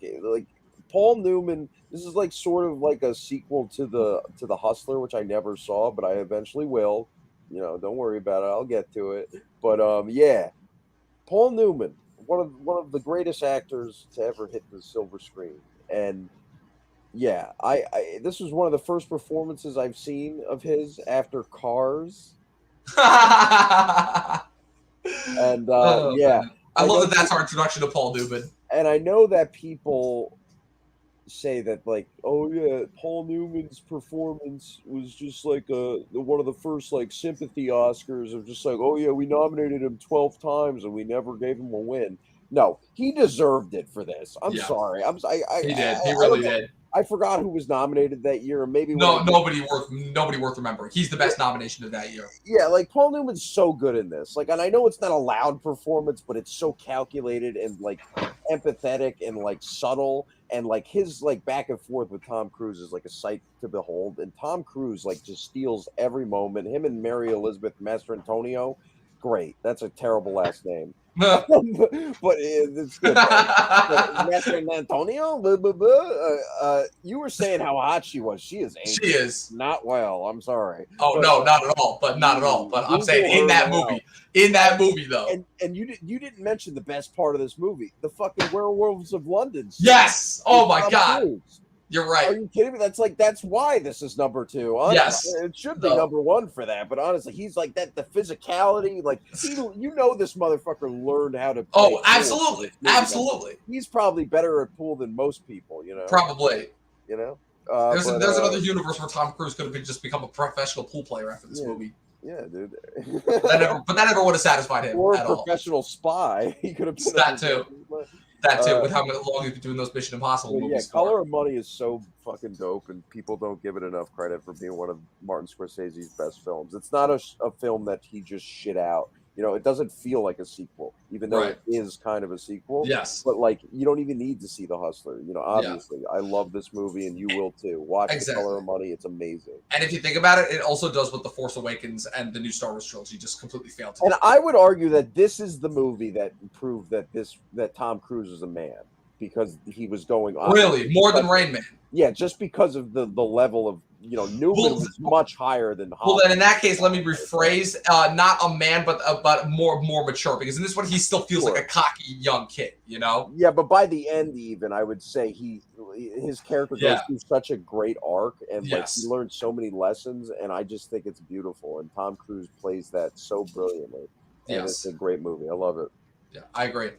S3: Paul Newman. This is like sort of like a sequel to the Hustler, which I never saw, but I eventually will. You know, don't worry about it. I'll get to it. But yeah, Paul Newman, one of the greatest actors to ever hit the silver screen, and yeah, I this was one of the first performances I've seen of his after Cars. And yeah,
S2: man. I love that that's our introduction to Paul Newman.
S3: And I know that people say that like, oh yeah, Paul Newman's performance was just like one of the first like sympathy Oscars of just like, oh yeah, we nominated him 12 times and we never gave him a win. No, he deserved it for this. I'm sorry.
S2: He did. He really did.
S3: I forgot who was nominated that year. Maybe
S2: nobody worth remembering. He's the best nomination of that year.
S3: Yeah, like Paul Newman's so good in this. Like, and I know it's not a loud performance, but it's so calculated and like empathetic and like subtle, and like his like back and forth with Tom Cruise is like a sight to behold. And Tom Cruise like just steals every moment. Him and Mary Elizabeth Mastrantonio, great. That's a terrible last name. But it's good. Master Antonio, you were saying how hot she was. She is ancient.
S2: She is
S3: not well. I'm sorry.
S2: Oh, but, no, not at all. But not at all. But I'm saying in that movie though.
S3: And you didn't mention the best part of this movie, the fucking Werewolves of London.
S2: Yes. Oh my God.
S3: Cruise.
S2: You're right.
S3: Are you kidding me? That's why this is number 2. Honestly,
S2: yes,
S3: it should be number 1 for that. But honestly, he's like that. The physicality, like you know, this motherfucker learned how to.
S2: Oh, absolutely, absolutely.
S3: He's probably better at pool than most people. You know,
S2: probably.
S3: You know,
S2: there's another universe where Tom Cruise could have just become a professional pool player after this movie.
S3: Yeah, dude.
S2: that never would have satisfied him.
S3: Or
S2: at
S3: a professional spy. He could have been
S2: that too. That too, with how long you've been doing those Mission Impossible movies.
S3: Yeah, Color of Money is so fucking dope, and people don't give it enough credit for being one of Martin Scorsese's best films. It's not a film that he just shit out. You know, it doesn't feel like a sequel, even though it is kind of a sequel.
S2: Yes.
S3: But like, you don't even need to see The Hustler. You know, obviously, I love this movie, and you will too. Watch The Color of Money; it's amazing.
S2: And if you think about it, it also does what The Force Awakens and the new Star Wars trilogy just completely failed to do.
S3: And I would argue that this is the movie that proved that Tom Cruise is a man, because he was going on
S2: really more than Rain Man.
S3: Yeah, just because of the level of, you know, Newman was much higher than Hobbs.
S2: Well, then in that case, let me rephrase: not a man, but more mature. Because in this one, he still feels like a cocky young kid, you know.
S3: Yeah, but by the end, even I would say his character goes through such a great arc, and like he learned so many lessons, and I just think it's beautiful. And Tom Cruise plays that so brilliantly. And it's a great movie. I love it.
S2: Yeah, I agree.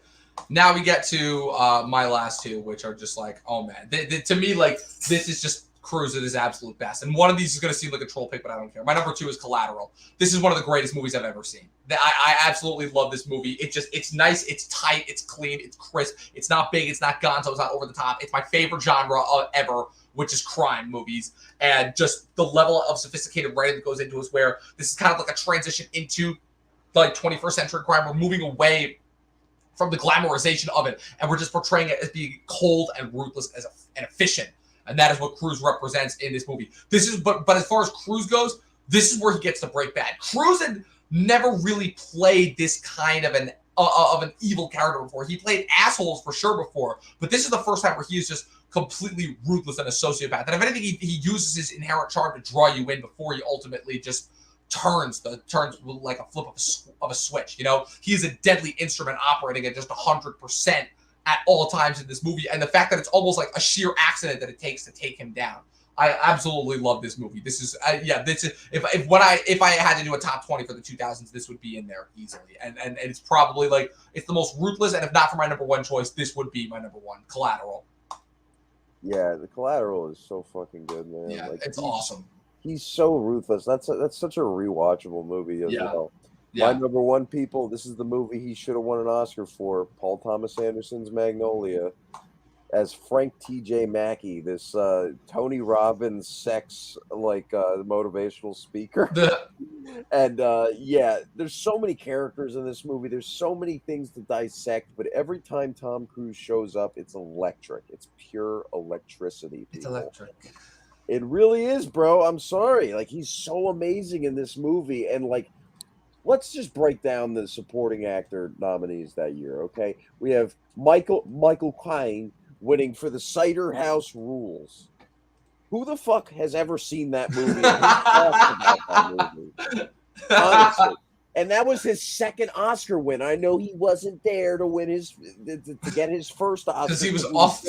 S2: Now we get to my last two, which are just like, oh man, to me, like this is just Cruise at his absolute best. And one of these is going to seem like a troll pick, but I don't care. My number 2 is Collateral. This is one of the greatest movies I've ever seen. I absolutely love this movie. It's nice, it's tight, it's clean, it's crisp. It's not big, it's not gonzo, it's not over the top. It's my favorite genre ever, which is crime movies. And just the level of sophisticated writing that goes into it, where this is kind of like a transition into like 21st century crime. We're moving away from the glamorization of it, and we're just portraying it as being cold and ruthless and efficient. And that is what Cruise represents in this movie. This is, but as far as Cruise goes, this is where he gets to break bad. Cruise had never really played this kind of an evil character before. He played assholes for sure before, but this is the first time where he is just completely ruthless and a sociopath. And if anything, he uses his inherent charm to draw you in before he ultimately just turns like a flip of a switch. You know, he's a deadly instrument operating at just 100% at all times in this movie, and the fact that it's almost like a sheer accident that it takes to take him down. I absolutely love this movie. This is this is if I had to do a top 20 for the 2000s, this would be in there easily. And it's probably like it's the most ruthless, and if not for my number 1 choice, this would be my number 1, Collateral.
S3: Yeah, the Collateral is so fucking good, man.
S2: Yeah,
S3: like,
S2: it's awesome.
S3: He's so ruthless. That's such a rewatchable movie as well. My number 1, people, this is the movie he should have won an Oscar for. Paul Thomas Anderson's Magnolia, as Frank T.J. Mackey, this Tony Robbins sex motivational speaker. And there's so many characters in this movie. There's so many things to dissect, but every time Tom Cruise shows up, it's electric. It's pure electricity. People.
S2: It's electric.
S3: It really is, bro. I'm sorry. Like, he's so amazing in this movie. And like, let's just break down the supporting actor nominees that year, okay? We have Michael Caine winning for The Cider House Rules. Who the fuck has ever seen that movie? And about that movie? Honestly. And that was his second Oscar win. I know he wasn't there to win to get his first Oscar
S2: because he was off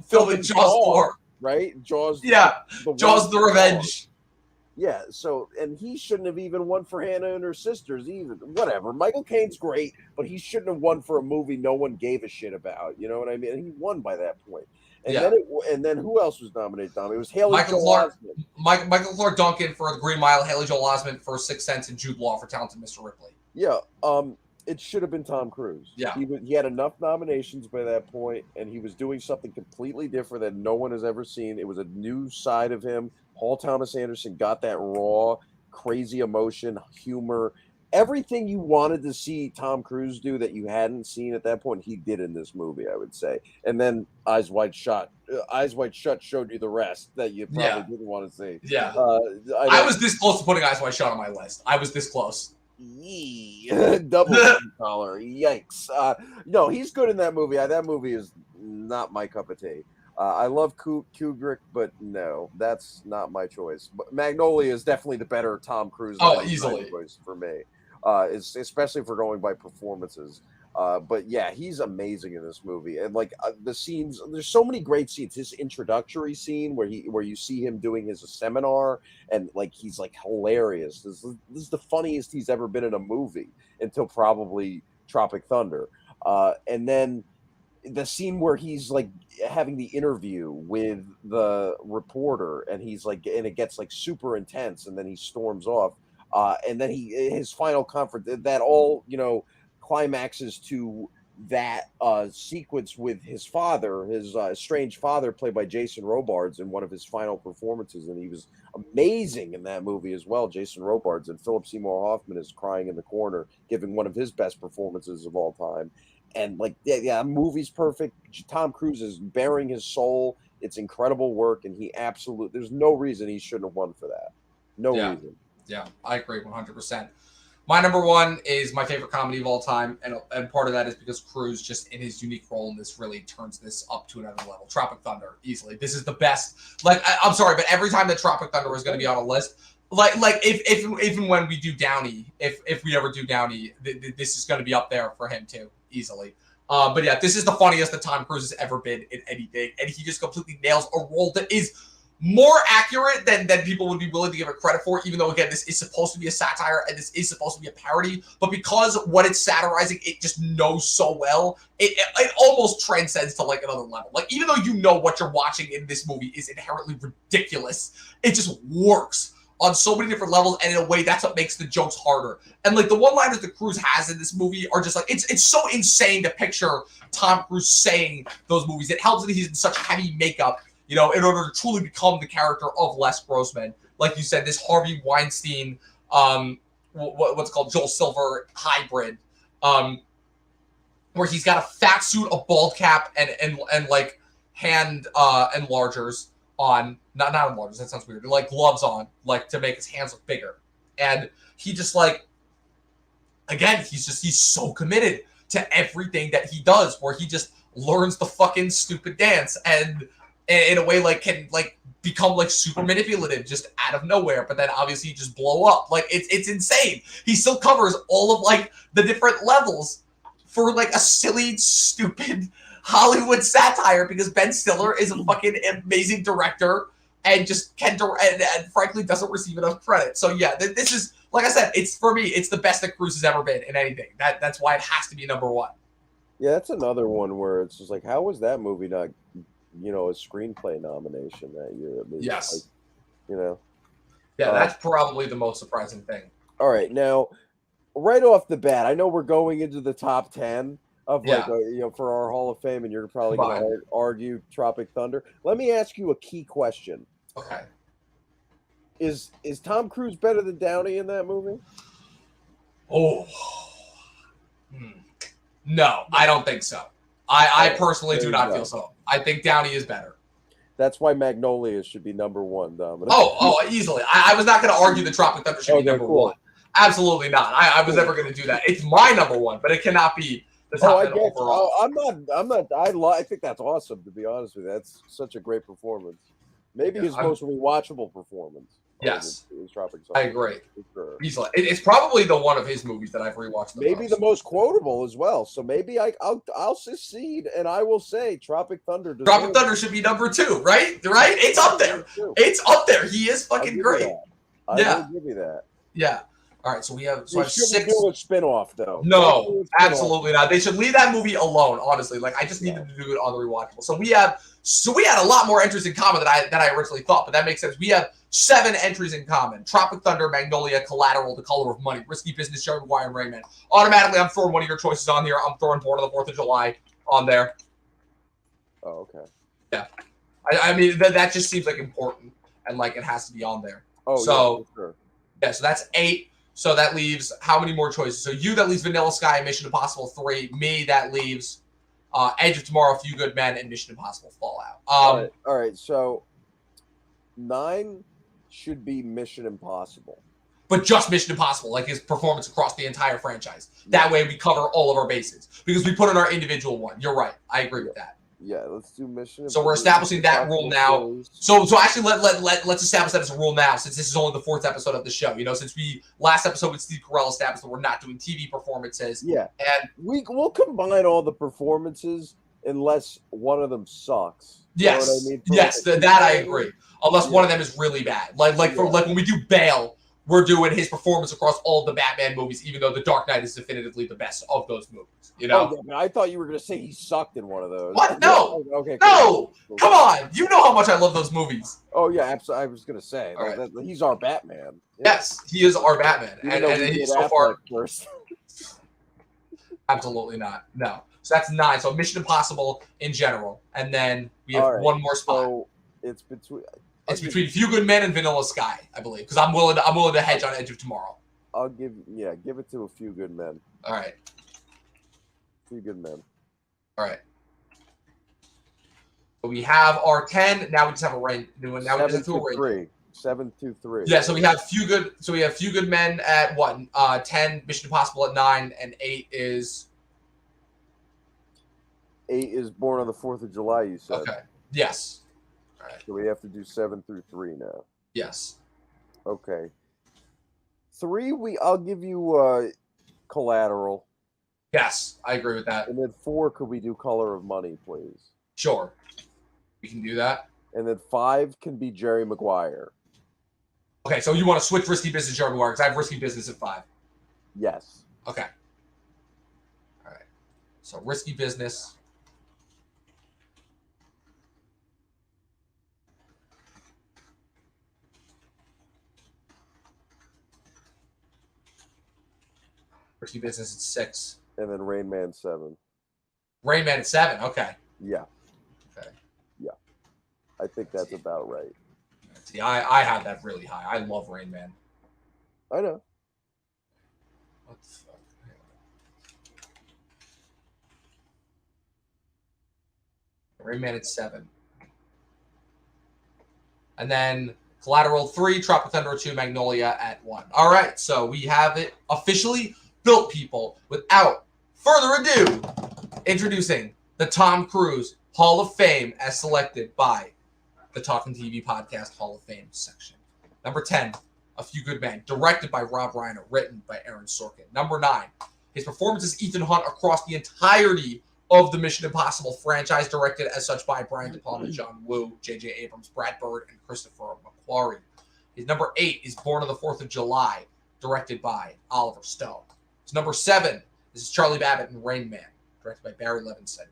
S2: filming Jaws 4,
S3: right? Jaws.
S2: Yeah, Jaws the Revenge.
S3: Yeah, so, and he shouldn't have even won for Hannah and Her Sisters either. Whatever. Michael Caine's great, but he shouldn't have won for a movie no one gave a shit about. You know what I mean? And he won by that point. And then who else was nominated, Tom? It was Haley Joel Osment.
S2: Michael Clark Duncan for The Green Mile, Haley Joel Osment for Sixth Sense, and Jude Law for Talented Mr. Ripley.
S3: Yeah, it should have been Tom Cruise.
S2: Yeah.
S3: He had enough nominations by that point, and he was doing something completely different that no one has ever seen. It was a new side of him. Paul Thomas Anderson got that raw, crazy emotion, humor, everything you wanted to see Tom Cruise do that you hadn't seen at that point, he did in this movie, I would say. And then Eyes Wide Shut showed you the rest that you probably didn't want to see.
S2: Yeah. I was this close to putting Eyes Wide Shut on my list. I was this close.
S3: Double collar. Yikes. No, he's good in that movie. That movie is not my cup of tea. I love Kubrick, but no, that's not my choice. But Magnolia is definitely the better Tom Cruise.
S2: Easily
S3: choice for me, especially if we're going by performances. But yeah, he's amazing in this movie, and like the scenes. There's so many great scenes. His introductory scene where you see him doing his seminar, and like he's like hilarious. This is the funniest he's ever been in a movie until probably Tropic Thunder, and then the scene where he's like having the interview with the reporter, and he's like, and it gets like super intense, and then he storms off, and then his final conference that all climaxes to that sequence with his father, his estranged father, played by Jason Robards, in one of his final performances, and he was amazing in that movie as well. Jason Robards, and Philip Seymour Hoffman is crying in the corner, giving one of his best performances of all time. And like, yeah, movie's perfect. Tom Cruise is bearing his soul. It's incredible work, and there's no reason he shouldn't have won for that. No reason.
S2: Yeah, I agree 100%. My number one is my favorite comedy of all time, and part of that is because Cruise, just in his unique role in this, really turns this up to another level. Tropic Thunder, easily. This is the best. Like, I'm sorry, but every time that Tropic Thunder is going to be on a list, like if even when we do Downey, if we ever do Downey, this is going to be up there for him too, easily. But yeah, this is the funniest that Tom Cruise has ever been in anything, and he just completely nails a role that is more accurate than people would be willing to give it credit for, even though, again, this is supposed to be a satire and this is supposed to be a parody. But because what it's satirizing, it just knows so well, it almost transcends to like another level. Like, even though you know what you're watching in this movie is inherently ridiculous, it just works on so many different levels, and in a way, that's what makes the jokes harder. And like the one-liners that Cruise has in this movie are just like, it's so insane to picture Tom Cruise saying those movies. It helps that he's in such heavy makeup, you know, in order to truly become the character of Les Grossman. Like you said, this Harvey Weinstein, what's called Joel Silver hybrid, where he's got a fat suit, a bald cap, and like hand enlargers on, not enlargers, that sounds weird, like gloves on, like to make his hands look bigger. And he just like, again, he's so committed to everything that he does, where he just learns the fucking stupid dance and in a way like can like become like super manipulative just out of nowhere, but then obviously just blow up. Like it's insane. He still covers all of like the different levels for like a silly, stupid Hollywood satire, because Ben Stiller is a fucking amazing director and just can and frankly doesn't receive enough credit. So yeah, this is, like I said, it's, for me, it's the best that Cruise has ever been in anything. That's why it has to be number one.
S3: Yeah, that's another one where it's just like, how was that movie not, you know, a screenplay nomination that year at least?
S2: Yes.
S3: Like, you know?
S2: Yeah, that's probably the most surprising thing.
S3: All right, now, right off the bat, I know we're going into the top 10 of like, you know, for our Hall of Fame, and you're probably going to argue Tropic Thunder. Let me ask you a key question.
S2: Okay.
S3: Is Tom Cruise better than Downey in that movie?
S2: Oh. No, I don't think so. I personally do not feel so. I think Downey is better.
S3: That's why Magnolia should be number one, Dominic.
S2: Oh, easily. I was not going to argue the Tropic Thunder should be number one. Absolutely not. I was never going to do that. It's my number one, but it cannot be the top 10 overall.
S3: I think that's awesome, to be honest with you. That's such a great performance. Maybe his most rewatchable perforance.
S2: Yes,
S3: Tropic
S2: I agree. Easily, it's probably the one of his movies that I've rewatched.
S3: Maybe the most quotable as well. So maybe I'll secede, and I will say Tropic Thunder.
S2: Tropic Thunder should be number two, right? Right? It's up there. It's up there. He is fucking great.
S3: I will give you that.
S2: Yeah. All right, so we have
S3: they shouldn't do a spin-off, though.
S2: No, absolutely not. They should leave that movie alone, honestly. Like, I just needed to do it on the rewatchable. So we had a lot more entries in common than I originally thought, but that makes sense. We have 7 entries in common: Tropic Thunder, Magnolia, Collateral, The Color of Money, Risky Business, Jerry Maguire, and Rayman. Automatically, I'm throwing one of your choices on here. I'm throwing Born on the 4th of July on there.
S3: Oh, okay.
S2: Yeah. I mean, that just seems like important, and like it has to be on there.
S3: Oh,
S2: so,
S3: yeah, for sure.
S2: Yeah, so that's 8. So that leaves how many more choices? So you, that leaves Vanilla Sky, Mission Impossible 3. Me, that leaves Edge of Tomorrow, Few Good Men, and Mission Impossible Fallout.
S3: All right. So 9 should be Mission Impossible.
S2: But just Mission Impossible, like his performance across the entire franchise. That way we cover all of our bases. Because we put in our individual one. You're right. I agree with that.
S3: Yeah, let's do Mission Impossible.
S2: So we're establishing that rule now. So actually let's establish that as a rule now, since this is only the 4th episode of the show. You know, since last episode with Steve Carell established that we're not doing TV performances.
S3: Yeah.
S2: And
S3: we'll combine all the performances unless one of them sucks.
S2: Yes.
S3: You know what I mean?
S2: Yes, that I agree. Unless one of them is really bad. Like when we do Bale, we're doing his performance across all the Batman movies, even though The Dark Knight is definitively the best of those movies. You know?
S3: Oh, yeah, but I thought you were going to say he sucked in one of those.
S2: What? No.
S3: Okay.
S2: No. Cool. Come on. You know how much I love those movies.
S3: Oh, yeah. Absolutely. I was going to say.
S2: Right.
S3: He's our Batman.
S2: Yeah. Yes, he is our Batman. And he's so far.
S3: First.
S2: Absolutely not. No. So that's 9. So Mission Impossible in general. And then we have one more spot.
S3: So it's between...
S2: Between Few Good Men and Vanilla Sky, I believe. Because I'm willing to hedge on Edge of Tomorrow.
S3: I'll give it to A Few Good Men.
S2: All right.
S3: Few Good Men.
S2: All right. So we have our 10. Now we just have a range. Now we just do a range.
S3: 7 to 3.
S2: Yeah, so we have Few Good Men at 1, 10 Mission Impossible at 9, and 8 is
S3: 8 is Born on the 4th of July, you said.
S2: Okay. Yes. All right.
S3: So we have to do 7 through 3 now.
S2: Yes.
S3: Okay. 3 I'll give you Collateral.
S2: Yes, I agree with that.
S3: And then 4, could we do Color of Money, please?
S2: Sure. We can do that.
S3: And then 5 can be Jerry Maguire.
S2: Okay, so you want to switch Risky Business to Jerry Maguire because I have Risky Business at 5.
S3: Yes.
S2: Okay. All right. So Risky Business. Risky Business at 6.
S3: And then Rain Man 7.
S2: Rain Man at 7. Okay.
S3: Yeah.
S2: Okay.
S3: Yeah. I think that's about right.
S2: See, I have that really high. I love Rain Man.
S3: I know.
S2: What the fuck? Rain Man at 7. And then Collateral 3, Tropic Thunder 2, Magnolia at 1. All right, so we have it officially built, people. Without further ado, introducing the Tom Cruise Hall of Fame as selected by the Talkin TV Podcast Hall of Fame section. Number 10, A Few Good Men, directed by Rob Reiner, written by Aaron Sorkin. Number 9, his performance as Ethan Hunt across the entirety of the Mission Impossible franchise, directed as such by Brian De Palma, John Woo, J.J. Abrams, Brad Bird, and Christopher McQuarrie. His number 8 is Born on the 4th of July, directed by Oliver Stone. His number 7 is Charlie Babbitt and Rain Man, directed by Barry Levinson.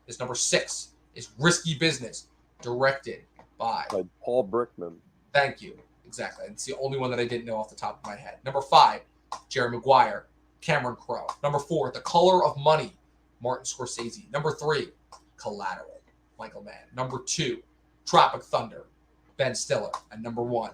S2: His number 6 is Risky Business, directed by
S3: Paul Brickman.
S2: Thank you. Exactly. It's the only one that I didn't know off the top of my head. Number 5, Jerry Maguire, Cameron Crowe. Number 4, The Color of Money, Martin Scorsese. Number 3, Collateral, Michael Mann. Number 2, Tropic Thunder, Ben Stiller. And number 1,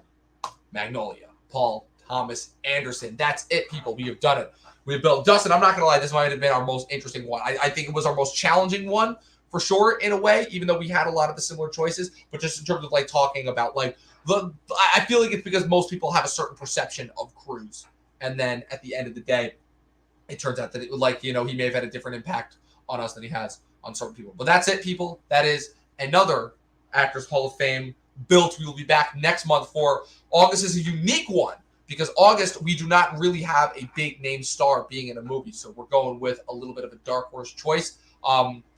S2: Magnolia, Paul Thomas Anderson. That's it, people. We have done it. We have built. Dustin, I'm not going to lie, this might have been our most interesting one. I think it was our most challenging one, for sure, in a way, even though we had a lot of the similar choices. But just in terms of, like, talking about, like, I feel like it's because most people have a certain perception of Cruise. And then at the end of the day, it turns out that, he may have had a different impact on us than he has on certain people. But that's it, people. That is another Actors Hall of Fame built. We will be back next month for August is a unique one because August, we do not really have a big name star being in a movie. So we're going with a little bit of a dark horse choice.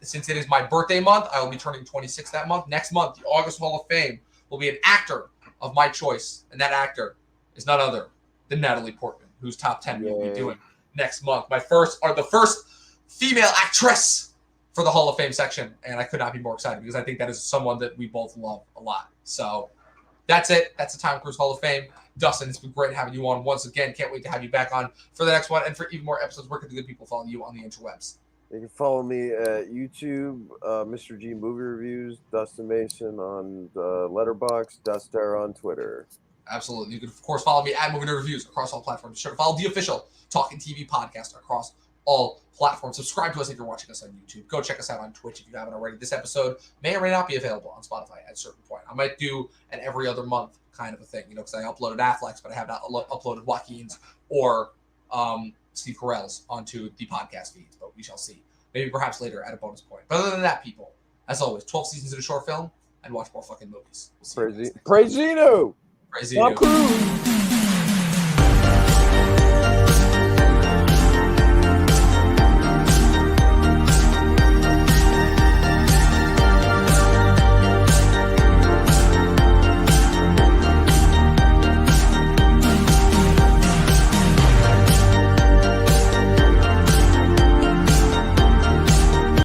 S2: Since it is my birthday month, I will be turning 26 that month. Next month, the August Hall of Fame will be an actor of my choice. And that actor is none other than Natalie Portman, whose top 10 we will be doing next month. The first female actress for the Hall of Fame section. And I could not be more excited because I think that is someone that we both love a lot. So that's it. That's the Tom Cruise Hall of Fame. Dustin, it's been great having you on once again. Can't wait to have you back on for the next one. And for even more episodes, where can the good people follow you on the interwebs?
S3: You can follow me at YouTube, Mr. G Movie Reviews, Dustin Mason on Letterboxd, Duster on Twitter.
S2: Absolutely. You can, of course, follow me at Movie Reviews across all platforms. Be sure to follow the official Talkin TV podcast across all platforms. Subscribe to us if you're watching us on YouTube. Go check us out on Twitch if you haven't already. This episode may or may not be available on Spotify at a certain point. I might do an every other month kind of a thing, because I uploaded Affleck's, but I have not uploaded Joaquin's or Steve Carell's onto the podcast feeds, but we shall see. Maybe perhaps later at a bonus point. But other than that, people, as always, 12 seasons in a short film and watch more fucking movies. We'll see you
S3: Praise Zeno!
S2: Praise Zeno!
S3: Tom Cruise!